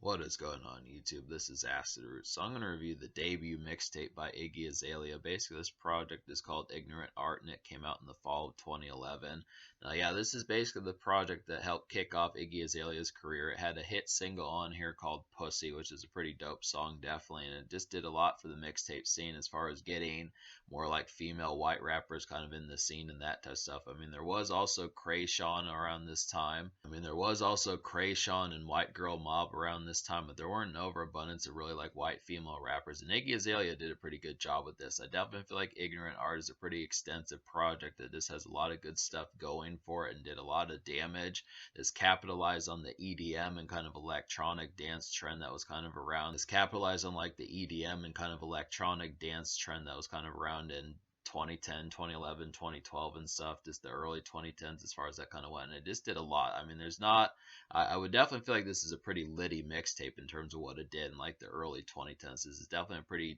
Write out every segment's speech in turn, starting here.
What is going on YouTube? This is Acid Root. So I'm going to review the debut mixtape by Iggy Azalea. Basically, this project is called Ignorant Art and it came out in the fall of 2011. Now, yeah, this is basically the project that helped kick off Iggy Azalea's career. It had a hit single on here called Pussy, which is a pretty dope song, definitely, and it just did a lot for the mixtape scene as far as getting more like female white rappers kind of in the scene and that type of stuff. I mean, there was also Krayshawn around this time. There was also Krayshawn and White Girl Mob around this time, but there weren't an overabundance of really like white female rappers. And Iggy Azalea did a pretty good job with this. I definitely feel like Ignorant Art is a pretty extensive project that just has a lot of good stuff going for it and did a lot of damage. This capitalized on the EDM and kind of electronic dance trend that was kind of around. This capitalized on like the EDM and kind of electronic dance trend that was kind of around in 2010, 2011, 2012 and stuff, just the early 2010s as far as that kind of went. And it just did a lot. I mean, there's not, I would definitely feel like this is a pretty litty mixtape in terms of what it did in like the early 2010s. This is definitely a pretty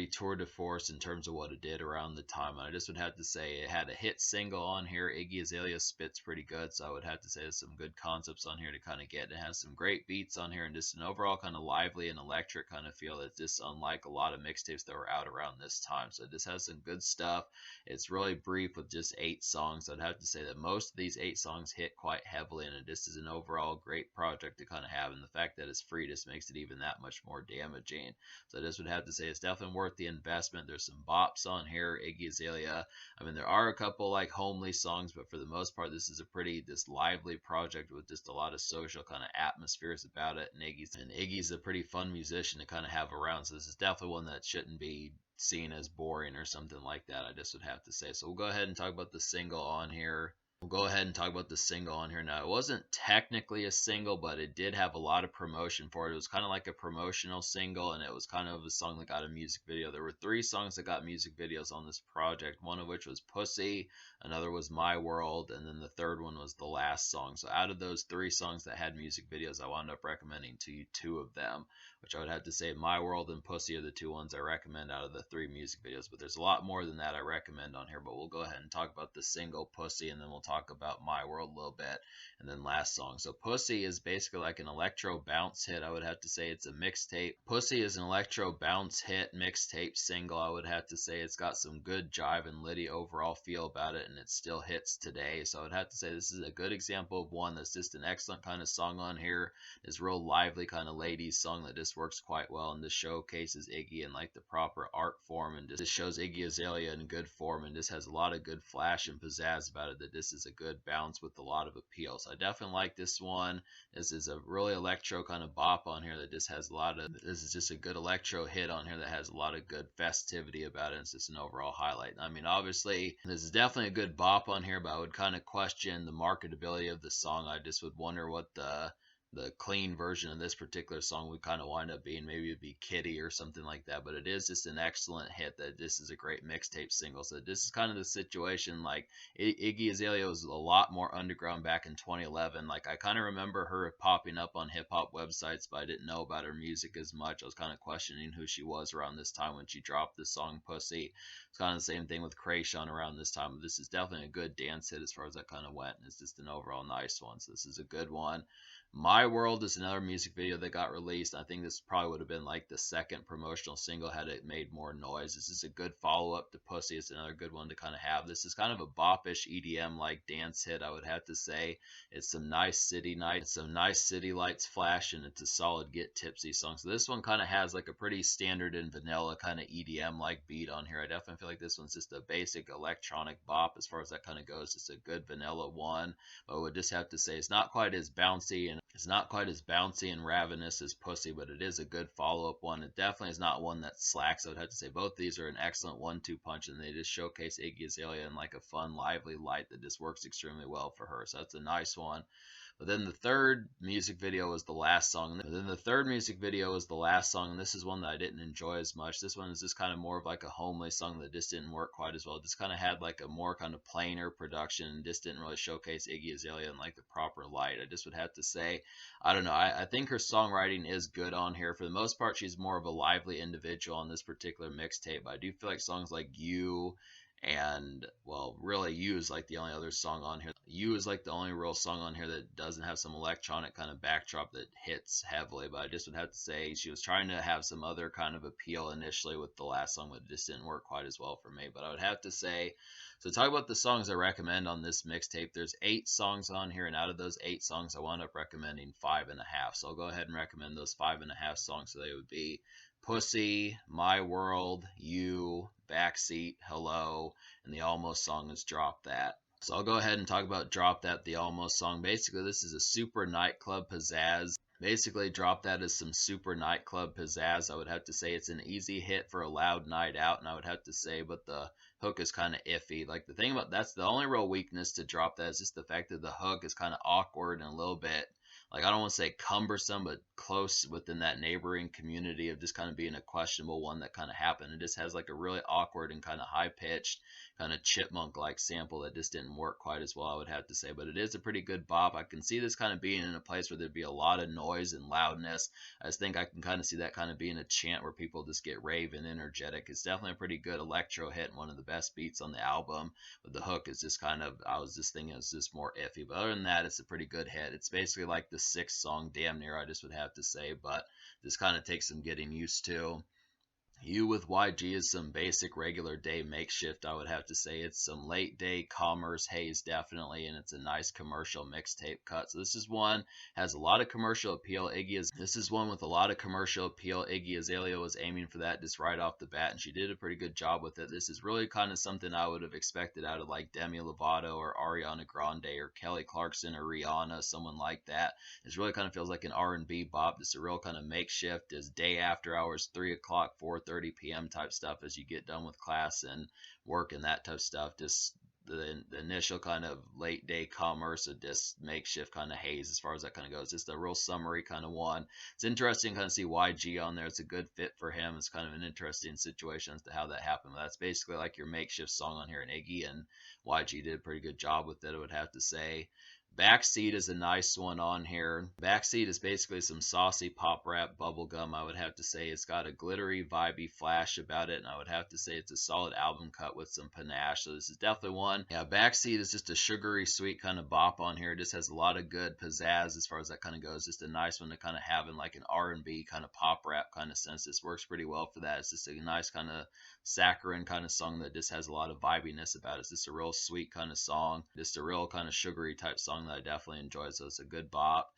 tour de force in terms of what it did around the time. And I just would have to say it had a hit single on here. Iggy Azalea spits pretty good, so I would have to say there's some good concepts on here to kind of get. It has some great beats on here and just an overall kind of lively and electric kind of feel that's just unlike a lot of mixtapes that were out around this time. So it just has some good stuff. It's really brief with just 8 songs. I'd have to say that most of these 8 songs hit quite heavily, and it just is an overall great project to kind of have. And the fact that it's free just makes it even that much more damaging. So I just would have to say it's definitely worth the investment. There's some bops on here. Iggy Azalea. I mean, there are a couple like homely songs, but for the most part, this is a pretty just lively project with just a lot of social kind of atmospheres about it. And Iggy's a pretty fun musician to kind of have around. So this is definitely one that shouldn't be seen as boring or something like that, I just would have to say. So we'll go ahead and talk about the single on here. Now, it wasn't technically a single, but it did have a lot of promotion for it. It was kind of like a promotional single, and it was kind of a song that got a music video. There were 3 songs that got music videos on this project, one of which was Pussy, another was My World, and then the third one was the last song. So out of those 3 songs that had music videos, I wound up recommending to you 2 of them, which I would have to say My World and Pussy are the 2 ones I recommend out of the 3 music videos. But there's a lot more than that I recommend on here, but we'll go ahead and talk about the single Pussy, and then we'll talk about My World a little bit, and then last song. So Pussy is basically like an electro bounce hit. I would have to say it's a mixtape. Pussy is an electro bounce hit mixtape single. I would have to say it's got some good jive and litty overall feel about it, and it still hits today. So I would have to say this is a good example of one that's just an excellent kind of song on here. It's real lively kind of ladies song that just works quite well, and this showcases Iggy in like the proper art form, and just shows Iggy Azalea in good form, and just has a lot of good flash and pizzazz about it, that this is a good bounce with a lot of appeal. So I definitely like this one. This is a really electro kind of bop on here that just has a lot of, this is just a good electro hit on here that has a lot of good festivity about it. It's just an overall highlight. I mean, obviously this is definitely a good bop on here, but I would kind of question the marketability of the song. I just would wonder what the clean version of this particular song would kind of wind up being. Maybe it'd be Kitty or something like that, but it is just an excellent hit that this is a great mixtape single. So this is kind of the situation, like Iggy Azalea was a lot more underground back in 2011. Like I kind of remember her popping up on hip hop websites, but I didn't know about her music as much. I was kind of questioning who she was around this time when she dropped the song Pussy. It's kind of the same thing with Krayshawn around this time. This is definitely a good dance hit as far as that kind of went, and it's just an overall nice one. So this is a good one. My World is another music video that got released. I think this probably would have been like the second promotional single had it made more noise. This is a good follow-up to Pussy. It's another good one to kind of have. This is kind of a boppish EDM like dance hit, I would have to say. It's some nice city nights, some nice city lights flash, and it's a solid get tipsy song. So this one kind of has like a pretty standard and vanilla kind of EDM like beat on here. I definitely feel like this one's just a basic electronic bop as far as that kind of goes. It's a good vanilla one, but I would just have to say it's not quite as bouncy and ravenous as Pussy, but it is a good follow-up one. It definitely is not one that slacks. I would have to say both these are an excellent 1-2 punch, and they just showcase Iggy Azalea in like a fun, lively light that just works extremely well for her. So that's a nice one. But then the third music video was the last song. And this is one that I didn't enjoy as much. This one is just kind of more of like a homely song that just didn't work quite as well. It just kind of had like a more kind of plainer production and just didn't really showcase Iggy Azalea in like the proper light. I just would have to say, I don't know. I think her songwriting is good on here. For the most part, she's more of a lively individual on this particular mixtape. I do feel like songs like You and, well, really You is like the only other song on here You is like the only real song on here that doesn't have some electronic kind of backdrop that hits heavily, but I just would have to say she was trying to have some other kind of appeal initially with the last song, but it just didn't work quite as well for me. But I would have to say, so talk about the songs I recommend on this mixtape. There's 8 songs on here, and out of those 8 songs, I wound up recommending 5.5. So I'll go ahead and recommend those 5.5 songs. So they would be Pussy, My World, You, Backseat, Hello, and the Almost song is Drop That. So I'll go ahead and talk about Drop That, the Almost song. Basically, this is a super nightclub pizzazz. Basically, Drop That is some super nightclub pizzazz. I would have to say it's an easy hit for a loud night out, and I would have to say, but the hook is kind of iffy. Like the thing about that's the only real weakness to Drop That is just the fact that the hook is kind of awkward and a little bit like I don't want to say cumbersome, but close within that neighboring community of just kind of being a questionable one that kind of happened. It just has like a really awkward and kind of high pitched kind of chipmunk like sample that just didn't work quite as well, I would have to say. But it is a pretty good bop. I can see this kind of being in a place where there'd be a lot of noise and loudness. I just think I can kind of see that kind of being a chant where people just get rave and energetic. It's definitely a pretty good electro hit and one of the best beats on the album. But the hook is just kind of, I was just thinking it was just more iffy. But other than that, it's a pretty good hit. It's basically like the 6th song, damn near, I just would have to say. But this kind of takes some getting used to. You with YG is some basic regular day makeshift, I would have to say. It's some late day commerce haze, definitely, and it's a nice commercial mixtape cut. So this is one has a lot of commercial appeal. This is one with a lot of commercial appeal. Iggy Azalea was aiming for that just right off the bat, and she did a pretty good job with it. This is really kind of something I would have expected out of like Demi Lovato or Ariana Grande or Kelly Clarkson or Rihanna, someone like that. It really kind of feels like an R&B bop, just a real kind of makeshift as day after hours, 3 o'clock, 4:30 p.m. type stuff as you get done with class and work and that type of stuff. Just the initial kind of late day commerce of just makeshift kind of haze as far as that kind of goes. Just a real summary kind of one. It's interesting to kind of see YG on there. It's a good fit for him. It's kind of an interesting situation as to how that happened. But that's basically like your makeshift song on here, and Iggy and YG did a pretty good job with it, I would have to say. Backseat is a nice one on here. Backseat is basically some saucy pop rap bubblegum, I would have to say. It's got a glittery, vibey flash about it, and I would have to say it's a solid album cut with some panache. So this is definitely one. Yeah, Backseat is just a sugary, sweet kind of bop on here. It just has a lot of good pizzazz as far as that kind of goes. Just a nice one to kind of have in like an R&B kind of pop rap kind of sense. This works pretty well for that. It's just a nice kind of saccharine kind of song that just has a lot of vibiness about it. It's just a real sweet kind of song, just a real kind of sugary type song that I definitely enjoy. So it's a good bop.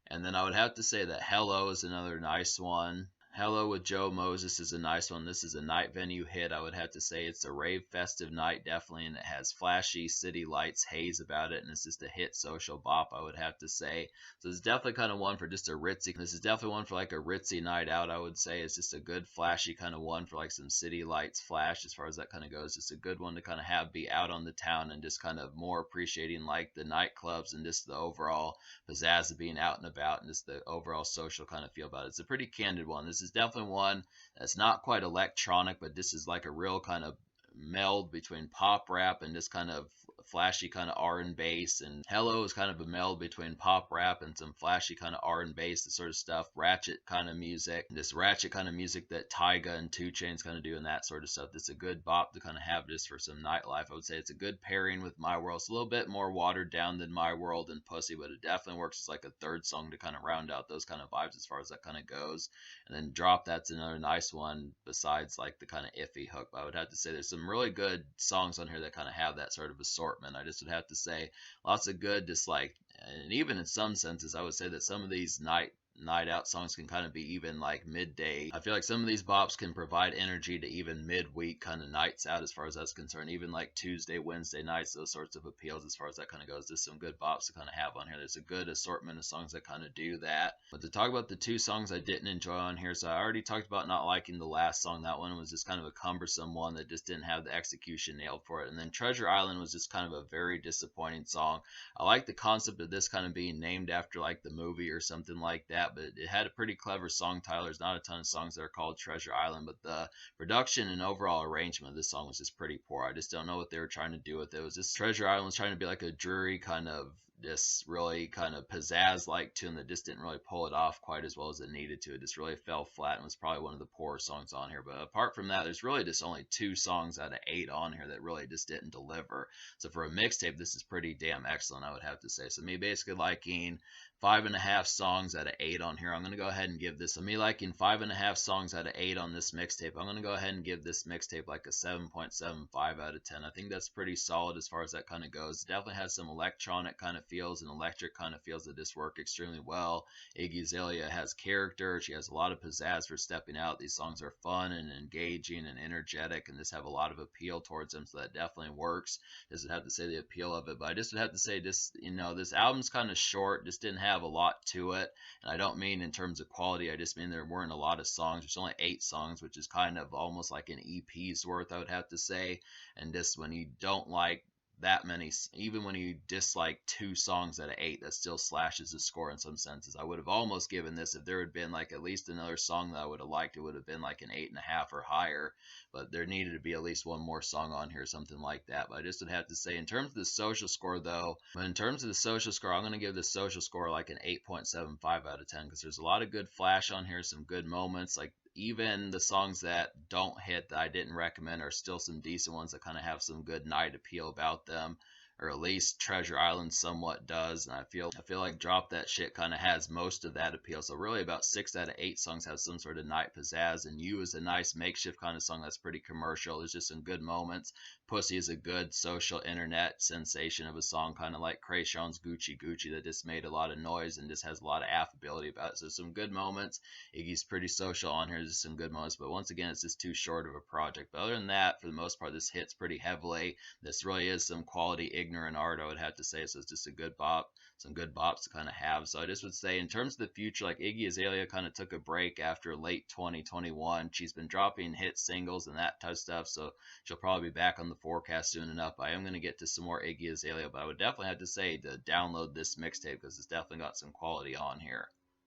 And then I would have to say that Hello is another nice one. Hello with Joe Moses is a nice one. This is a night venue hit. I would have to say it's a rave festive night, definitely, and it has flashy city lights haze about it, and it's just a hit social bop, I would have to say. So it's definitely kind of one for just a ritzy. This is definitely one for like a ritzy night out, I would say. It's just a good flashy kind of one for like some city lights flash as far as that kind of goes. It's a good one to kind of have be out on the town and just kind of more appreciating like the nightclubs and just the overall pizzazz of being out and about and just the overall social kind of feel about it. It's a pretty candid one. This is definitely one that's not quite electronic, but this is like a real kind of meld between pop rap and just kind of flashy kind of R and bass. And Hello is kind of a meld between pop rap and some flashy kind of R and bass, the sort of stuff, ratchet kind of music, this ratchet kind of music that Tyga and 2 Chainz kind of do and that sort of stuff. It's a good bop to kind of have just for some nightlife. I would say it's a good pairing with My World. It's a little bit more watered down than My World and Pussy, but it definitely works as like a third song to kind of round out those kind of vibes as far as that kind of goes. And then Drop That's another nice one besides like the kind of iffy hook. But I would have to say there's some really good songs on here that kind of have that sort of assortment. I just would have to say lots of good, just like, and even in some senses, I would say that some of these night out songs can kind of be even like midday. I feel like some of these bops can provide energy to even midweek kind of nights out as far as that's concerned. Even like Tuesday, Wednesday nights, those sorts of appeals as far as that kind of goes. There's some good bops to kind of have on here. There's a good assortment of songs that kind of do that. But to talk about the 2 songs I didn't enjoy on here, so I already talked about not liking the last song. That one was just kind of a cumbersome one that just didn't have the execution nailed for it. And then Treasure Island was just kind of a very disappointing song. I like the concept of this kind of being named after like the movie or something like that, but it had a pretty clever song title. There's not a ton of songs that are called Treasure Island, but the production and overall arrangement of this song was just pretty poor. I just don't know what they were trying to do with it. It was just Treasure Island was trying to be like a dreary kind of this really kind of pizzazz like tune that just didn't really pull it off quite as well as it needed to. It just really fell flat and was probably one of the poorer songs on here. But apart from that, there's really just only 2 songs out of 8 on here that really just didn't deliver. So for a mixtape, this is pretty damn excellent, I would have to say. So me basically liking 5.5 songs out of 8 on here. I'm gonna go ahead and give this, me liking 5.5 songs out of 8 on this mixtape. I'm gonna go ahead and give this mixtape like a 7.75 out of 10. I think that's pretty solid as far as that kind of goes. It definitely has some electronic kind of feels and electric kind of feels that just work extremely well. Iggy Azalea has character. She has a lot of pizzazz for stepping out. These songs are fun and engaging and energetic and just have a lot of appeal towards them, so that definitely works. Doesn't have to say the appeal of it, but I just would have to say just, this album's kind of short, just didn't have a lot to it. And I don't mean in terms of quality, I just mean there weren't a lot of songs. There's only 8 songs, which is kind of almost like an EP's worth, I would have to say. And just when you don't like that many, even when you dislike 2 songs out of 8, that still slashes the score in some senses. I would have almost given this, if there had been like at least another song that I would have liked, it would have been like an 8.5 or higher. But there needed to be at least one more song on here, something like that. But I just would have to say, in terms of the social score, though, in terms of the social score, I'm going to give the social score like an 8.75 out of 10, because there's a lot of good flash on here, some good moments. Like, even the songs that don't hit that I didn't recommend are still some decent ones that kind of have some good night appeal about them, or at least Treasure Island somewhat does. And I feel like Drop That Shit kind of has most of that appeal. So really about 6 out of 8 songs have some sort of night pizzazz, and You is a nice makeshift kind of song that's pretty commercial. There's just some good moments. Pussy is a good social internet sensation of a song, kind of like Krayshawn's Gucci Gucci, that just made a lot of noise and just has a lot of affability about it. So some good moments. Iggy's pretty social on here. There's some good moments, but once again, it's just too short of a project. But other than that, for the most part, this hits pretty heavily. This really is some quality ignorant art, I would have to say. So it's just a good bop, some good bops to kind of have. So I just would say, in terms of the future, like Iggy Azalea kind of took a break after late 2021. She's been dropping hit singles and that type of stuff, so she'll probably be back on the forecast soon enough. I am going to get to some more Iggy Azalea, but I would definitely have to say to download this mixtape, because it's definitely got some quality on here.